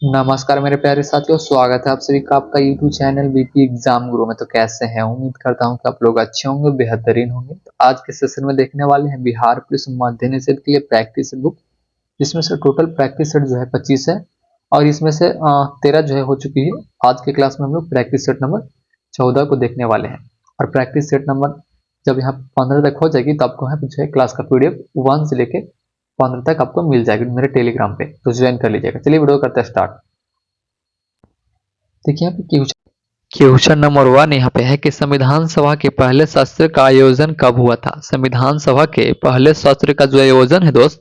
नमस्कार मेरे प्यारे साथियों, स्वागत है आप सभी का आपका यूट्यूब चैनल बीपी एग्जाम गुरु में। तो कैसे हैं? उम्मीद करता हूं कि आप लोग अच्छे होंगे, बेहतरीन होंगे। तो आज के सेशन में देखने वाले हैं बिहार पुलिस मध्य निषेध के लिए प्रैक्टिस सेट बुक, जिसमें से टोटल प्रैक्टिस सेट जो है 25 है और इसमें से 13 जो है हो चुकी है। आज के क्लास में हम लोग प्रैक्टिस सेट नंबर 14 को देखने वाले हैं और प्रैक्टिस सेट नंबर जब यहाँ 15 तक हो जाएगी तो आपको यहाँ पे जो है क्लास का पीडीएफ 1 से लेके 15 तक आपको मिल जाएगी मेरे टेलीग्राम पे, तो ज्वाइन कर लीजिएगा। चलिए वीडियो करते हैं स्टार्ट। देखिए यहाँ पे क्वेश्चन नंबर 1 यहाँ पे है कि संविधान सभा के पहले सत्र का आयोजन कब हुआ था। संविधान सभा के पहले सत्र का जो आयोजन है दोस्त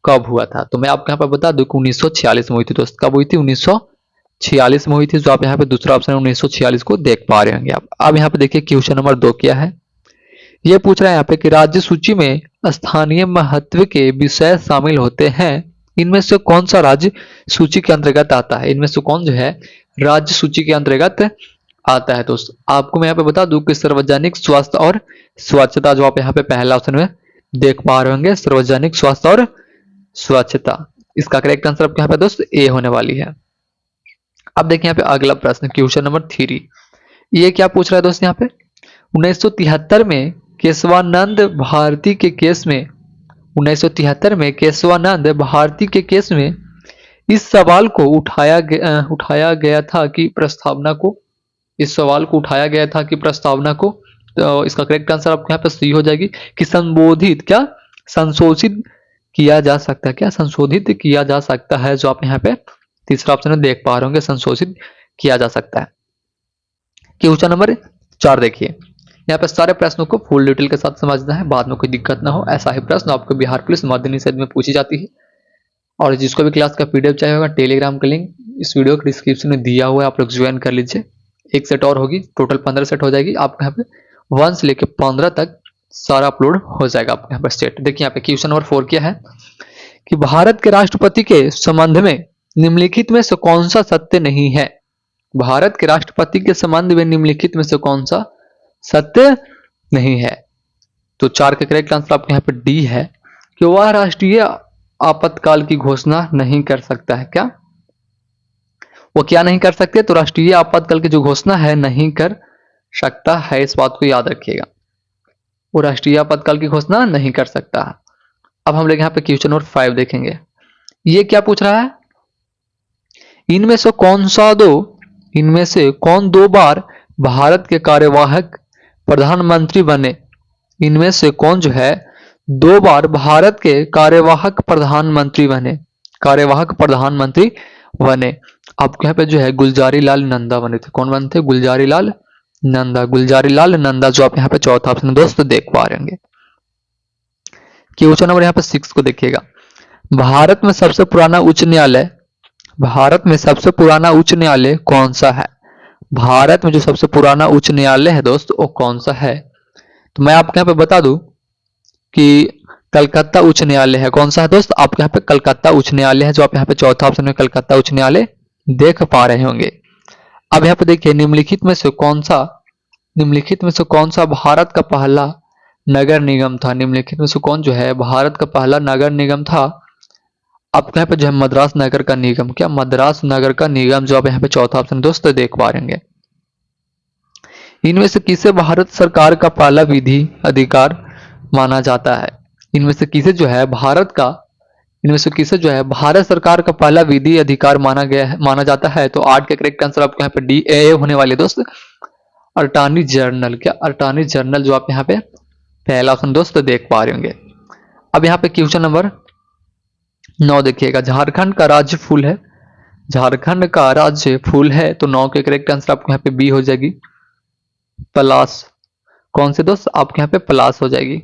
कब हुआ था, तो मैं आपको यहाँ पे बता दूं कि 1946 में हुई थी दोस्त। कब हुई थी? 1946 में हुई थी। जो आप यहाँ पे दूसरा ऑप्शन 1946 को देख पा रहे होंगे आप। अब यहाँ पे देखिए क्वेश्चन नंबर 2 क्या है। ये पूछ रहा है यहाँ पे कि राज्य सूची में स्थानीय महत्व के विषय शामिल होते हैं, इनमें से कौन सा राज्य सूची के अंतर्गत आता है। इनमें से कौन जो है राज्य सूची के अंतर्गत आता है दोस्त। आपको मैं यहाँ पे बता दूं कि सार्वजनिक स्वास्थ्य और स्वच्छता, जो आप यहाँ पे पहला ऑप्शन में देख पा रहे होंगे, सार्वजनिक स्वास्थ्य और स्वच्छता, इसका करेक्ट आंसर आपके यहाँ पे दोस्त ए होने वाली है। अब देखिए यहाँ पे अगला प्रश्न क्वेश्चन नंबर 3। ये क्या पूछ रहा है दोस्त यहाँ पे, 1973 में केशवानंद भारती के केस में 1973 में केशवानंद भारती के केस में इस सवाल को उठाया गया था कि प्रस्तावना को इस सवाल को उठाया गया था कि प्रस्तावना को, तो इसका करेक्ट आंसर आपके यहाँ पे सी हो जाएगी कि संशोधित किया जा सकता है। क्या संशोधित किया जा सकता है, जो आप यहाँ पे तीसरा ऑप्शन में देख पा रहे होंगे, संशोधित किया जा सकता है। क्वेश्चन नंबर 4 देखिए, यहाँ पे सारे प्रश्नों को फुल डिटेल के साथ समझना है, बाद में कोई दिक्कत ना हो। ऐसा ही प्रश्न आपको बिहार पुलिस मध्य निषेध में पूछी जाती है। और जिसको भी क्लास का पीडीएफ चाहिए होगा, टेलीग्राम का लिंक इस वीडियो के डिस्क्रिप्शन में दिया हुआ है, आप लोग ज्वाइन कर लीजिए। एक सेट और होगी, टोटल 15 सेट हो जाएगी। आपके यहाँ पे 1 से लेकर 15 तक सारा अपलोड हो जाएगा आपके यहाँ पर सेट। देखिए यहाँ पे क्वेश्चन नंबर 4 क्या है कि भारत के राष्ट्रपति के संबंध में निम्नलिखित में से कौन सा सत्य नहीं है। भारत के राष्ट्रपति के संबंध में निम्नलिखित में से कौन सा सत्य नहीं है। तो 4 का करेक्ट आंसर आपके यहाँ पे डी है कि वह राष्ट्रीय आपातकाल की घोषणा नहीं कर सकता है। क्या वो क्या नहीं कर सकते? तो राष्ट्रीय आपातकाल की जो घोषणा है नहीं कर सकता है, इस बात को याद रखिएगा। वो राष्ट्रीय आपातकाल की घोषणा नहीं कर सकता। अब हम लोग यहाँ पे क्वेश्चन नंबर 5 देखेंगे। ये क्या पूछ रहा है, इनमें से कौन दो बार भारत के कार्यवाहक प्रधानमंत्री बने। इनमें से कौन जो है 2 बार भारत के कार्यवाहक प्रधानमंत्री बने। आपके यहाँ पे जो है गुलजारी लाल नंदा बने थे। कौन बने थे? गुलजारी लाल नंदा, जो आप यहाँ पे चौथा ऑप्शन दोस्त देख पा रहे होंगे। क्वेश्चन नंबर यहाँ पे 6 को देखिएगा। भारत में सबसे पुराना उच्च न्यायालय कौन सा है। भारत में जो सबसे पुराना उच्च न्यायालय है दोस्त वो कौन सा है। तो मैं आपके यहाँ पे बता दूं कि कलकत्ता उच्च न्यायालय है। कौन सा है दोस्त? आपके यहाँ पे कलकत्ता उच्च न्यायालय है, जो आप यहाँ पे चौथा ऑप्शन में कलकत्ता उच्च न्यायालय देख पा रहे होंगे। अब यहाँ पे देखिए निम्नलिखित में से कौन सा भारत का पहला नगर निगम था। निम्नलिखित में से कौन जो है भारत का पहला नगर निगम था। आपके यहाँ पे जो है मद्रास नगर का निगम। क्या? मद्रास नगर का निगम, जो आप यहाँ पे चौथा ऑप्शन दोस्त देख पा रहे होंगे। इनमें से किसे भारत सरकार का पहला विधि अधिकार माना जाता है। इनमें से किसे जो है भारत सरकार का पहला विधि अधिकार माना जाता है। तो 8 के करेक्ट आंसर आपके यहाँ पे डी ए होने वाले दोस्त, अटॉर्नी जनरल। क्या? अटॉर्नी जनरल, जो आप यहाँ पे पहला ऑप्शन दोस्त देख पा रहे होंगे। अब यहाँ पे क्वेश्चन नंबर 9 देखिएगा। झारखंड का राज्य फूल है, तो 9 के करेक्ट आंसर आपको यहाँ पे बी हो जाएगी, पलास। कौन से दोस्त? आपके यहाँ पे पलास हो जाएगी।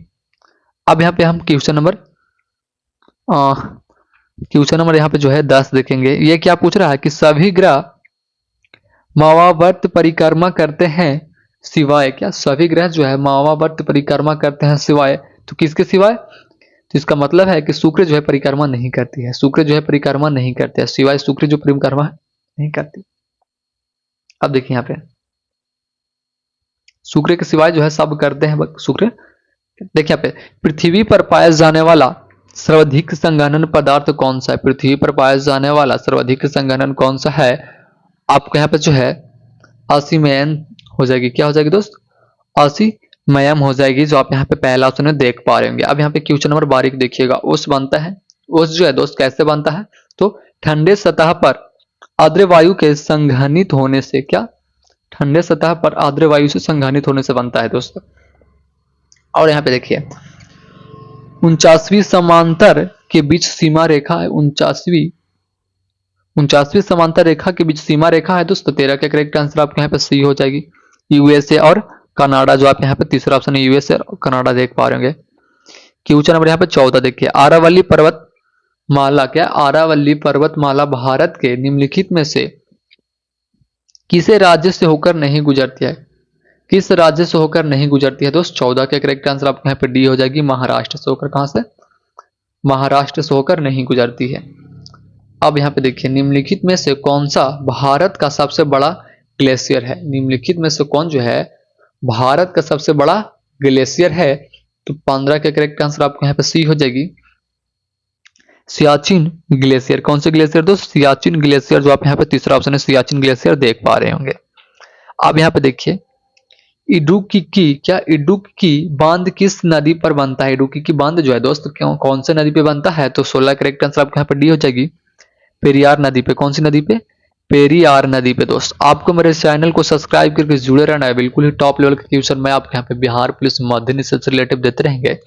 अब यहाँ पे हम क्वेश्चन नंबर यहाँ पे जो है 10 देखेंगे। ये क्या पूछ रहा है कि सभी ग्रह मावावर्त परिक्रमा करते हैं सिवाय। क्या? सभी ग्रह जो है मावावर्त परिक्रमा करते हैं सिवाय, तो किसके सिवाय? तो इसका मतलब है कि शुक्र जो है परिक्रमा नहीं करती है। सिवाय शुक्र जो परिक्रमा नहीं करती। अब देखिए यहाँ पे शुक्र के सिवाय जो है सब करते हैं शुक्र। देखिए यहाँ पे पृथ्वी पर पाया जाने वाला सर्वाधिक संघनन पदार्थ कौन सा है? पृथ्वी पर पाया जाने वाला सर्वाधिक संघनन कौन सा है? आपको यहाँ पे जो है असीमयन हो जाएगी। क्या हो जाएगी दोस्त? असीमयम हो जाएगी, जो आप यहाँ पे पहला ऑप्शन देख पा रहे होंगे। अब यहाँ पे क्वेश्चन नंबर बारीक देखिएगा। ओस बनता है, ओस जो है दोस्त कैसे बनता है? तो ठंडे सतह पर आर्द्र वायु के संघनित होने से, क्या? ठंडे सतह पर आर्द्र वायु से संघनित होने से बनता है दोस्तों। और यहाँ पे देखिए 49वीं समांतर के बीच सीमा रेखा है। 49वीं समांतर रेखा के बीच सीमा रेखा है दोस्तों। 13 का करेक्ट आंसर आपके यहाँ पे सी हो जाएगी। यूएसए और कनाडा, जो आप यहाँ पे तीसरा ऑप्शन है यूएसए और कनाडा देख पा रहे होंगे। क्वेश्चन नंबर यहाँ पे 14 देखिए, आरावली पर्वतमाला, क्या? आरावली पर्वतमाला भारत के निम्नलिखित में से किसे राज्य से होकर नहीं गुजरती है? किस राज्य से होकर नहीं गुजरती है दोस्त? 14 के करेक्ट आंसर आपके यहाँ पे डी हो जाएगी, महाराष्ट्र से होकर। कहां से? महाराष्ट्र से होकर नहीं गुजरती है। अब यहाँ पे देखिए, निम्नलिखित में से कौन सा भारत का सबसे बड़ा ग्लेशियर है? निम्नलिखित में से कौन जो है भारत का सबसे बड़ा ग्लेशियर है? तो 15 के करेक्ट आंसर आपको यहाँ पे सी हो जाएगी, सियाचिन ग्लेशियर। कौन से ग्लेशियर दोस्त? सियाचिन ग्लेशियर, जो आप यहाँ पे तीसरा ऑप्शन है सियाचिन ग्लेशियर देख पा रहे होंगे। अब यहाँ पे देखिए इडुक्की, क्या? इडुक्की बांध किस नदी पर बनता है? इडुक्की बांध जो है दोस्त क्यों कौन से नदी पे बनता है? तो 16 करेक्ट आंसर आपके यहाँ पे डी हो जाएगी, पेरियार नदी पे। कौन सी नदी पे? पेरियार नदी पे। दोस्त आपको मेरे चैनल को सब्सक्राइब करके जुड़े रहना है। बिल्कुल ही टॉप लेवल के क्वेश्चन मैं आपके यहाँ पे बिहार पुलिस मध्य निषेध से रिलेटिव देते रहेंगे,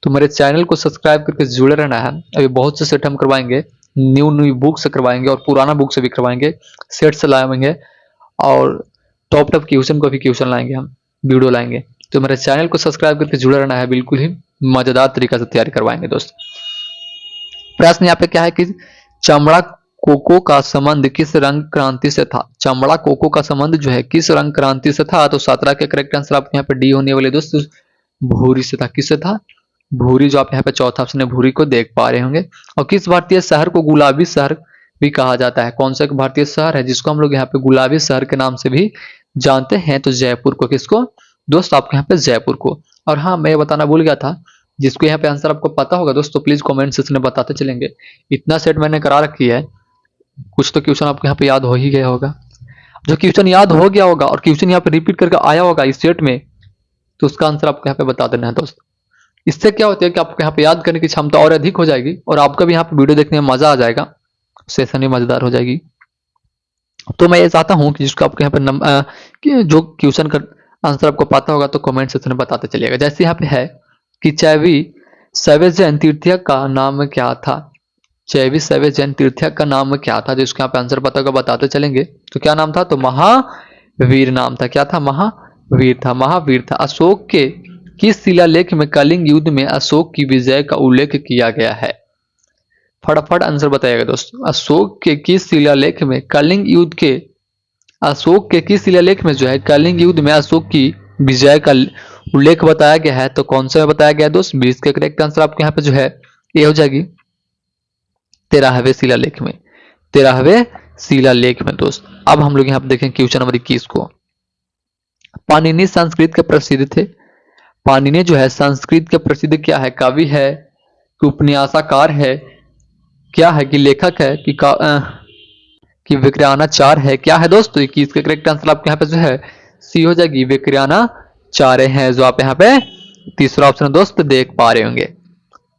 तो मेरे चैनल को सब्सक्राइब करके जुड़े रहना है। अभी बहुत से सेट हम करवाएंगे, न्यू बुक से करवाएंगे और पुराना बुक से भी करवाएंगे, सेट से लाएंगे और टॉप क्वेश्चन को भी क्वेश्चन लाएंगे, हम वीडियो लाएंगे। तो मेरे चैनल को सब्सक्राइब करके जुड़े रहना है, बिल्कुल ही मजेदार तरीका से तैयारी करवाएंगे दोस्त। प्रश्न यहाँ पे क्या है कि चमड़ा कोको का संबंध किस रंग क्रांति से था? चमड़ा कोको का संबंध जो है किस रंग क्रांति से था? तो 17 के करेक्ट आंसर आपके यहाँ पे डी होने वाले दोस्त, भूरी से था। किससे था? भूरी, जो आप यहाँ पे चौथा ऑप्शन है भूरी को देख पा रहे होंगे। और किस भारतीय शहर को गुलाबी शहर भी कहा जाता है? कौन सा भारतीय शहर है जिसको हम लोग यहाँ पे गुलाबी शहर के नाम से भी जानते हैं? तो जयपुर को। किसको दोस्त? आपके यहाँ पे जयपुर को। और हाँ, मैं बताना भूल गया था, जिसको यहाँ पे आंसर आपको पता होगा दोस्तों प्लीज कमेंट सेक्शन में बताते चलेंगे। इतना सेट मैंने करा रखी है, कुछ तो क्वेश्चन आपको यहाँ पे याद हो ही गया होगा। जो क्वेश्चन याद हो गया होगा और क्वेश्चन यहाँ पे रिपीट करके आया होगा इस सेट में, तो उसका आंसर आपको यहाँ पे बता देना है दोस्त। इससे क्या होता है कि आपको यहाँ पे याद करने की क्षमता और अधिक हो जाएगी और आपका भी यहाँ पे वीडियो देखने में मजा आ जाएगा, सेशन भी मजेदार हो जाएगी। तो मैं ये चाहता हूँ कि जिसको आपको यहाँ पे जो क्वेश्चन का आंसर आपको पता होगा तो कमेंट सेक्शन में बताते चलिएगा। जैसे यहाँ पे है कि चैवी सैवेजन तीर्थया का नाम क्या था? चैवी सैवेजन तीर्थया का नाम क्या था? जिसको यहाँ पे आंसर पता होगा बताते चलेंगे। तो क्या नाम था? तो महावीर नाम था। क्या था? महावीर था, महावीर था। अशोक के किस शिलालेख में कलिंग युद्ध में अशोक की विजय का उल्लेख किया गया है? फटाफट आंसर बताइएगा दोस्तों। अशोक के किस शिलालेख में कलिंग युद्ध के अशोक के किस शिलालेख में जो है कलिंग युद्ध में अशोक की विजय का उल्लेख बताया गया है? तो कौन सा बताया गया दोस्त? 20 का करेक्ट आंसर आपके यहाँ पे जो है ये हो जाएगी 13वें शिलालेख में। 13वें शिलालेख में दोस्त। अब हम लोग यहाँ पे देखें क्वेश्चन नंबर 21 को। पाणिनि संस्कृत के प्रसिद्ध थे। पाणिनि जो है संस्कृत के प्रसिद्ध क्या है? कवि है कि उपन्यासकार है, क्या है कि लेखक है कि विक्रयाणाचार्य है? क्या है दोस्तों? 21 का करेक्ट आंसर आपके यहाँ पे जो है सी हो जाएगी, विक्रयाणाचार्य है, जो आप यहाँ पे तीसरा ऑप्शन दोस्त देख पा रहे होंगे।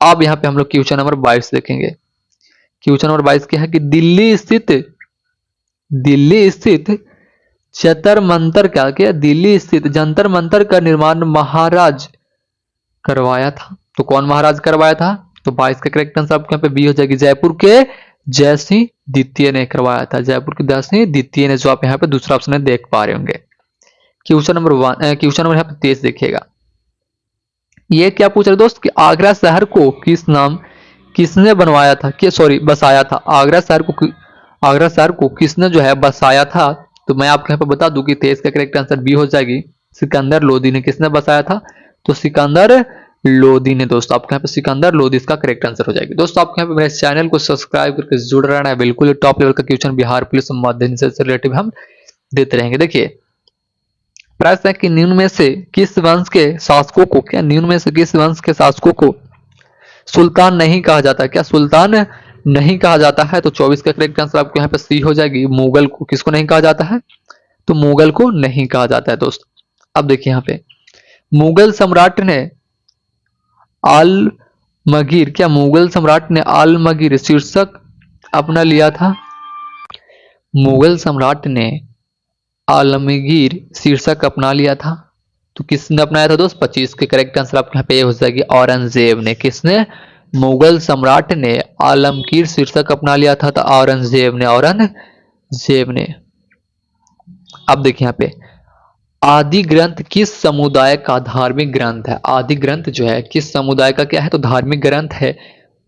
अब यहाँ पे हम लोग क्वेश्चन नंबर 22 देखेंगे। क्वेश्चन नंबर 22 क्या है कि दिल्ली स्थित जंतर मंतर क्या दिल्ली स्थित जंतर मंतर का निर्माण महाराज करवाया था? तो कौन महाराज करवाया था? तो 22 का करेक्ट आंसर आपके यहाँ पे बी हो जाएगी, जयपुर के जयसिंह द्वितीय ने करवाया था। जयपुर के जयसिंह द्वितीय ने, जो आप यहाँ पे दूसरा ऑप्शन देख पा रहे होंगे। क्वेश्चन नंबर यहाँ पे 23 देखिएगा। ये क्या पूछ रहे दोस्त कि आगरा शहर को किसने बनवाया था? बसाया था। आगरा शहर को किसने जो है बसाया था? तो मैं आपको यहाँ पे बता दूं कि 23 का करेक्ट आंसर बी हो जाएगी, सिकंदर लोदी ने। किसने बसाया था? तो सिकंदर लोदी ने दोस्तों। आपके यहाँ पे सिकंदर लोदी इसका करेक्ट आंसर हो जाएगी। दोस्तों आपके यहाँ पे मेरे चैनल को सब्सक्राइब करके जुड़ रहना है, बिल्कुल टॉप लेवल का क्वेश्चन बिहार पुलिस मध्य निषेध से रिलेटिव हम देते रहेंगे। देखिए प्रश्न है कि निम्न में से किस वंश के शासकों को सुल्तान नहीं कहा जाता। क्या सुल्तान नहीं कहा जाता है? तो 24 का करेक्ट आंसर आपको यहाँ पे सी हो जाएगी। मुगल को किसको नहीं कहा जाता है? तो मुगल को नहीं कहा जाता है दोस्त। अब देखिए यहाँ पे मुगल सम्राट ने आलमगीर, क्या मुगल सम्राट ने आलमगीर शीर्षक अपना लिया था? मुगल सम्राट ने आलमगीर शीर्षक अपना लिया था। तो किसने अपनाया था दोस्त? 25 के करेक्ट आंसर आपके यहाँ पे हो जाएगी औरंगजेब ने। किसने? मुगल सम्राट ने आलमगीर शीर्षक अपना लिया था, तो औरंगजेब ने। अब देखिए यहाँ पे आदि ग्रंथ किस समुदाय का धार्मिक ग्रंथ है? आदि ग्रंथ जो है किस समुदाय का क्या है? तो धार्मिक ग्रंथ है।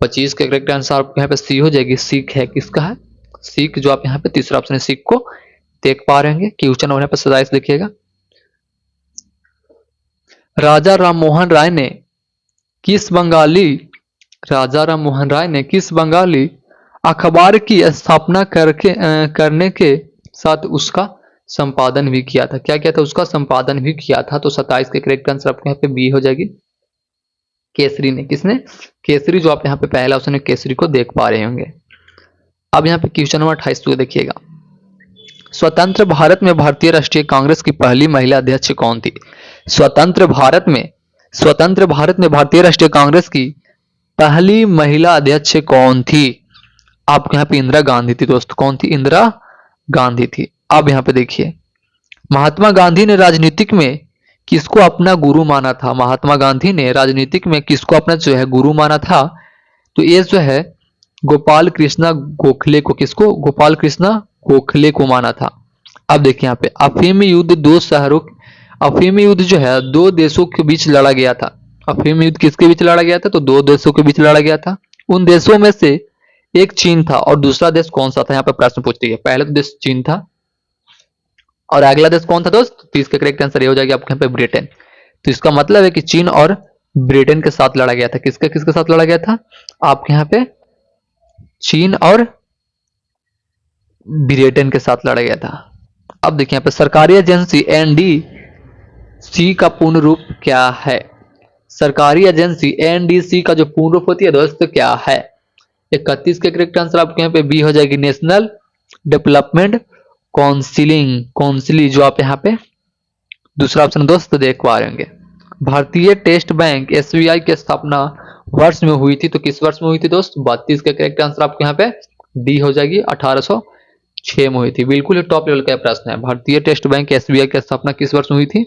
25 के करेक्ट आंसर आपको यहाँ पे सी हो जाएगी। सिख है। किसका है? सिख, जो आप यहाँ पे तीसरा ऑप्शन है सिख को देख पा रहे होंगे। क्वेश्चन होने पर सदा से देखिएगा। राजा राममोहन राय ने किस बंगाली राजा राममोहन राय ने किस बंगाली अखबार की स्थापना करने के साथ उसका संपादन भी किया था? क्या किया था? उसका संपादन भी किया था। तो 27 के करेक्ट आंसर आपको यहाँ पे बी हो जाएगी। केसरी ने। किसने? केसरी, जो आप यहाँ पे पहला ऑप्शन है केसरी को देख पा रहे होंगे। अब यहाँ पे क्वेश्चन नंबर 28 को देखिएगा। स्वतंत्र भारत में भारतीय राष्ट्रीय कांग्रेस की पहली महिला अध्यक्ष कौन थी? स्वतंत्र भारत में भारतीय राष्ट्रीय कांग्रेस की पहली महिला अध्यक्ष कौन थी? आपके यहाँ पे इंदिरा गांधी थी दोस्त। कौन थी? इंदिरा गांधी थी। अब यहाँ पे देखिए महात्मा गांधी ने राजनीतिक में किसको अपना गुरु माना था? महात्मा गांधी ने राजनीतिक में किसको अपना जो है गुरु माना था? तो ये जो है गोपाल कृष्णा गोखले को। किसको? गोपाल कृष्णा गोखले को माना था। अब देखिए यहाँ पे अफीमी युद्ध जो है दो देशों के बीच लड़ा गया था। अफीमी युद्ध किसके बीच लड़ा गया था? तो दो देशों के बीच लड़ा गया था। उन देशों में से एक चीन था और दूसरा देश कौन सा था? यहाँ पे प्रश्न पूछती है। पहला तो देश चीन था और अगला देश कौन था दोस्त? तो इसका करेक्ट आंसर ये हो जाएगा आपके यहाँ पे ब्रिटेन। तो इसका मतलब है कि चीन और ब्रिटेन के साथ लड़ा गया था। किसके साथ लड़ा गया था? आपके यहाँ पे चीन और ब्रिटेन के साथ लड़ा गया था। अब देखिए यहाँ पे सरकारी एजेंसी एनडीसी का पूर्ण रूप क्या है? सरकारी एजेंसी एनडीसी का जो पूर्ण रूप होती है दोस्त क्या है? 31 के करेक्ट आंसर आपके यहाँ पे बी हो जाएगी। नेशनल डेवलपमेंट काउंसिल, जो आप यहाँ पे दूसरा ऑप्शन दोस्त देख पा रहे होंगे। भारतीय टेस्ट बैंक एसबीआई की स्थापना वर्ष में हुई थी, तो किस वर्ष में हुई थी दोस्त? 32 का करेक्ट आंसर आपके यहाँ पे डी हो जाएगी। 1806 में हुई थी। बिल्कुल ही टॉप लेवल का प्रश्न है। भारतीय टेस्ट बैंक एसबीआई की स्थापना किस वर्ष में हुई थी?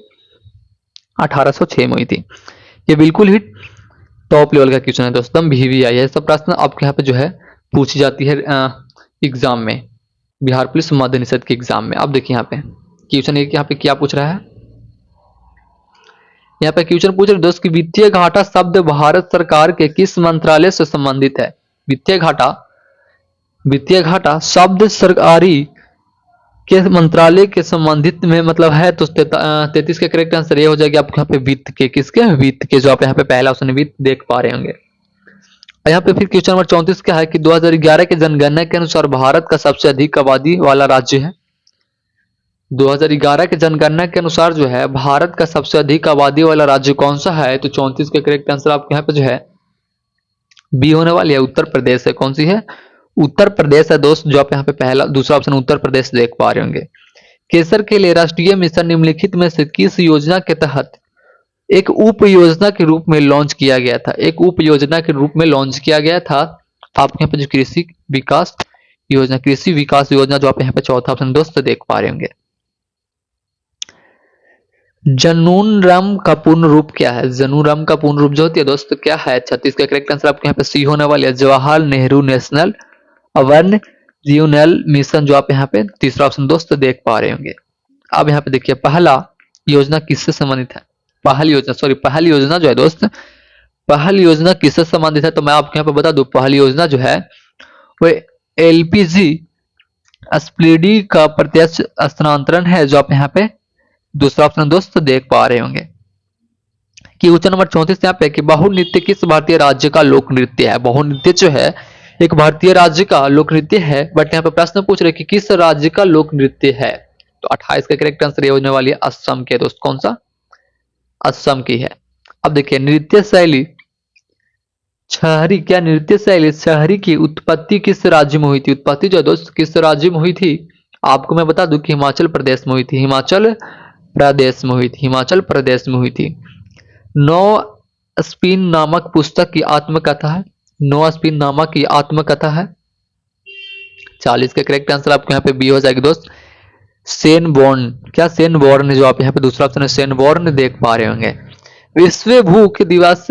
1806 में हुई थी। ये बिल्कुल ही टॉप लेवल का क्वेश्चन है दोस्तों। VVI है सब प्रश्न आपके यहाँ पे जो है पूछी जाती है एग्जाम में, बिहार पुलिस मध्य निषेध के एग्जाम में। अब देखिए यहाँ पे क्वेश्चन यहाँ पे क्या पूछ रहा है? यहाँ पे क्वेश्चन पूछ रहे दोस्त कि वित्तीय घाटा शब्द भारत सरकार के किस मंत्रालय से संबंधित है? वित्तीय घाटा शब्द सरकारी के मंत्रालय के संबंधित में मतलब है। तो 33 का करेक्ट आंसर ये हो जाएगा आपके यहाँ पे वित्त के। किसके? वित्त के, जो आप यहाँ पे पहला ऑप्शन वित्त देख पा रहे होंगे। यहाँ पे फिर क्वेश्चन नंबर 34 क्या है कि 2011 के जनगणना के अनुसार भारत का सबसे अधिक आबादी वाला राज्य है। 2011 के जनगणना के अनुसार जो है भारत का सबसे अधिक आबादी वाला राज्य कौन सा है? तो 34 का करेक्ट आंसर आपके यहाँ पे जो है बी होने वाली है। उत्तर प्रदेश है। कौन सी है? उत्तर प्रदेश है दोस्त, जो आप यहाँ पे दूसरा ऑप्शन उत्तर प्रदेश देख पा रहे होंगे। केसर के लिए राष्ट्रीय मिशन निम्नलिखित में से किस योजना के तहत एक उप योजना के रूप में लॉन्च किया गया था? एक उप योजना के रूप में लॉन्च किया गया था। आपके यहाँ पे जो कृषि विकास योजना, जो आप यहाँ पे चौथा ऑप्शन दोस्त देख पा रहे होंगे। जनूनरम का पूर्ण रूप क्या है? जनूनरम का पूर्ण रूप जो होती है दोस्त क्या है? 36 का करेक्ट आंसर आपके यहाँ पे सी होने वाली है। Jawahar Nehru national urban renewal mission, जो आप यहाँ पे तीसरा ऑप्शन दोस्त देख पा रहे होंगे। अब यहाँ पे देखिए पहला योजना किससे संबंधित है? पहल योजना जो है दोस्त, पहल योजना किससे संबंधित है? तो मैं आपको यहाँ पे बता दूं, पहल योजना जो है वो एलपीजी एसपीडी का प्रत्यक्ष स्थानांतरण है, जो आप यहाँ पे दूसरा ऑप्शन दोस्त देख पा रहे होंगे। क्वेश्चन नंबर 34 यहाँ पे कि बहु नृत्य किस भारतीय राज्य का लोक नृत्य है? बहु नृत्य जो है एक भारतीय राज्य का लोक नृत्य है, बट यहाँ पे प्रश्न पूछ रहे कि किस राज्य का लोक नृत्य है? तो 28 का करेक्ट आंसर ये होने वाली है असम के दोस्त। कौन सा? असम की है। अब देखिए नृत्य शैली शहरी क्या नृत्य शैली शहरी की उत्पत्ति किस राज्य में हुई थी? उत्पत्ति जो है दोस्त किस राज्य में हुई थी? आपको मैं बता दूं कि हिमाचल प्रदेश में हुई थी। हिमाचल प्रदेश में हुई थी। हिमाचल प्रदेश में हुई थी। नो स्पिन नामक पुस्तक की आत्मकथा है। नो स्पिन नामक की आत्मकथा है। 40 का करेक्ट आंसर आपको यहाँ पे बी हो जाएगी दोस्त, सेन बॉर्न। क्या सेन बॉर्न, जो आप यहाँ पे दूसरा ऑप्शन है सेन बॉर्न देख पा रहे होंगे। विश्व भूख दिवस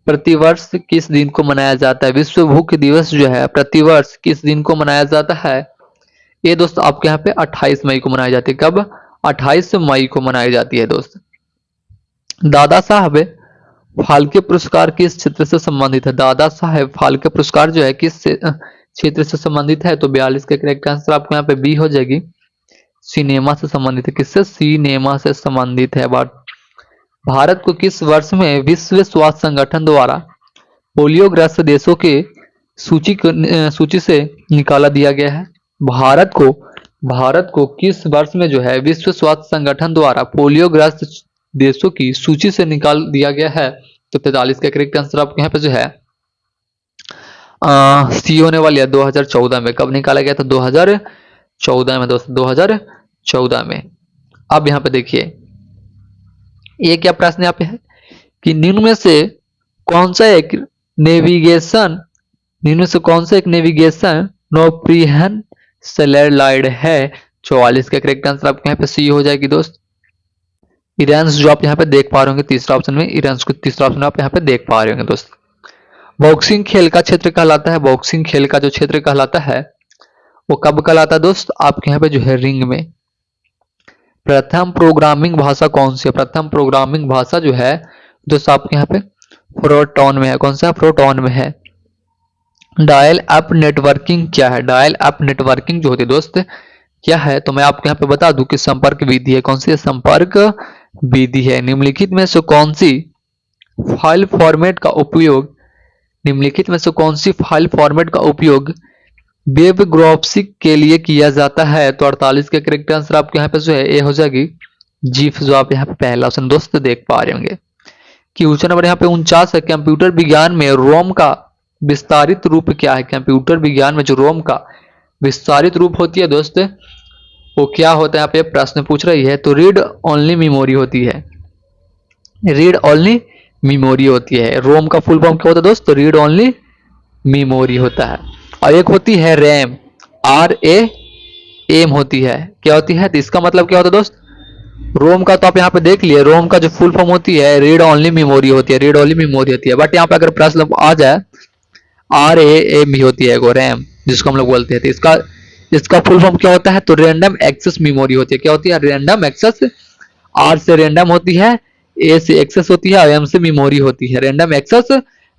प्रतिवर्ष किस दिन को मनाया जाता है? विश्व भूख दिवस जो है प्रतिवर्ष किस दिन को मनाया जाता है? ये दोस्त आपके यहाँ पे 28 मई को मनाई जाती है। कब? 28 मई को मनाई जाती है दोस्त। दादा साहब फाल्के पुरस्कार किस क्षेत्र से संबंधित है? दादा साहेब फाल्के पुरस्कार जो है किस क्षेत्र से संबंधित है? तो 42 का करेक्ट आंसर आपको यहाँ पे बी हो जाएगी, सिनेमा से संबंधित है। किससे? सिनेमा से संबंधित है। भारत को किस वर्ष में विश्व स्वास्थ्य संगठन द्वारा पोलियोग्रस्त देशों के सूची से निकाला दिया गया है? भारत को किस वर्ष में जो है विश्व स्वास्थ्य संगठन द्वारा पोलियोग्रस्त देशों की सूची से निकाल दिया गया है? तो 43 का करेक्ट आंसर आपके यहाँ पे जो है सी होने वाली है 2014 में। कब निकाला गया था? 2014 में दोस्तों, 2014 में। अब यहाँ पे देखिए ये क्या प्रश्न यहाँ पे है कि निम्न में से कौन सा एक नेविगेशन नौप्रिहन सैटेलाइट है? 44 का करेक्ट आंसर आपके यहाँ पे सी हो जाएगी दोस्त, इरेंस, जो आप यहाँ पे देख पा रहे होंगे तीसरा ऑप्शन में, इरेंस को तीसरा ऑप्शन आप यहाँ पे देख पा रहे होंगे दोस्त। बॉक्सिंग खेल का क्षेत्र कहलाता है, बॉक्सिंग खेल का जो क्षेत्र कहलाता है वो कब कहलाता है दोस्त? आपके यहाँ पे जो है रिंग में। प्रथम प्रोग्रामिंग भाषा कौन सी है? प्रथम प्रोग्रामिंग भाषा जो है दोस्त आपके यहाँ पे प्रोटॉन में है। कौन सा? प्रोटॉन में है। डायल अप नेटवर्किंग क्या है? डायल अप नेटवर्किंग जो होती है दोस्त क्या है? तो मैं आपको यहाँ पे बता दूं कि संपर्क विधि है। कौन सी? संपर्क विधि है। निम्नलिखित में से कौन सी फाइल फॉर्मेट का उपयोग वेब ग्राफिक्स के लिए किया जाता है? तो 48 का करेक्ट आंसर आपके यहाँ पे जो है ए हो जाएगी, जीफ, जो आप यहाँ पे पहला ऑप्शन दोस्त देख पा रहे होंगे। क्वेश्चन नंबर यहाँ पे 49 है, कंप्यूटर विज्ञान में रोम का विस्तारित रूप क्या है? कंप्यूटर विज्ञान में जो रोम का विस्तारित रूप होती है दोस्त वो क्या होता है? यहाँ पे प्रश्न पूछ रही है। तो रीड ओनली मेमोरी होती है। रीड ओनली मेमोरी होती है। रोम का फुल फॉर्म क्या होता है दोस्त? रीड ओनली मेमोरी होता है। और एक होती है रैम, RAM होती है। क्या होती है? तो इसका मतलब क्या होता है दोस्त? रोम का तो आप यहाँ पे देख लिए, रोम का जो फुल फॉर्म होती है रीड ओनली मेमोरी होती है। रीड ओनली मेमोरी होती है। बट यहाँ पे अगर प्रश्न आ जाए RAM भी होती है, रैम जिसको हम लोग बोलते हैं, तो इसका फुल फॉर्म क्या होता है? तो रैंडम एक्सेस मेमोरी होती है। क्या होती है? Random access. R से रैंडम होती है, A से एक्सेस होती है, और M से मेमोरी होती है। रैंडम एक्सेस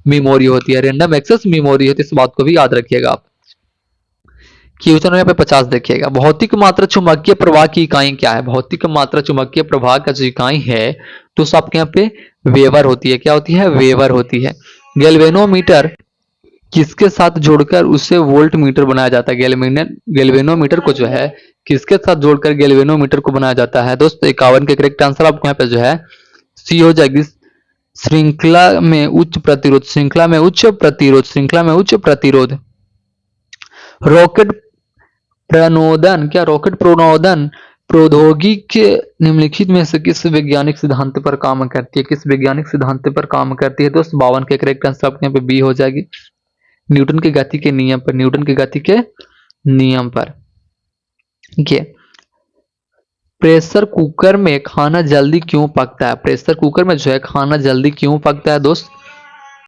मेमोरी होती है। रैंडम एक्सेस मेमोरी होती है। इस बात को भी याद रखिएगा आप। क्वेश्चन यहाँ पे 50 देखिएगा, भौतिक मात्रा चुंबकीय प्रवाह की इकाई क्या है? भौतिक मात्रा चुंबकीय प्रवाह का जो इकाई है तो आपके यहाँ पे वेबर होती है। क्या होती है? वेबर होती है। गैल्वेनोमीटर किसके साथ जोड़कर उससे वोल्ट मीटर बनाया जाता है? गैल्वेनोमीटर को जो है किसके साथ जोड़कर गैल्वेनोमीटर को बनाया जाता है दोस्त? 51 के करेक्ट आंसर आपको यहाँ पे जो है सी हो जाएगी, श्रृंखला में उच्च प्रतिरोध। श्रृंखला में उच्च प्रतिरोध। रॉकेट प्रणोदन प्रौद्योगिकी निम्नलिखित में से किस वैज्ञानिक सिद्धांत पर काम करती है? किस वैज्ञानिक सिद्धांत पर काम करती है दोस्त? 52 के करेक्ट आंसर आपके यहाँ पे बी हो जाएगी, न्यूटन की गति के नियम पर। न्यूटन की गति के नियम पर। ठीक है। प्रेशर कुकर में खाना जल्दी क्यों पकता है? प्रेशर कुकर में जो है खाना जल्दी क्यों पकता है दोस्त?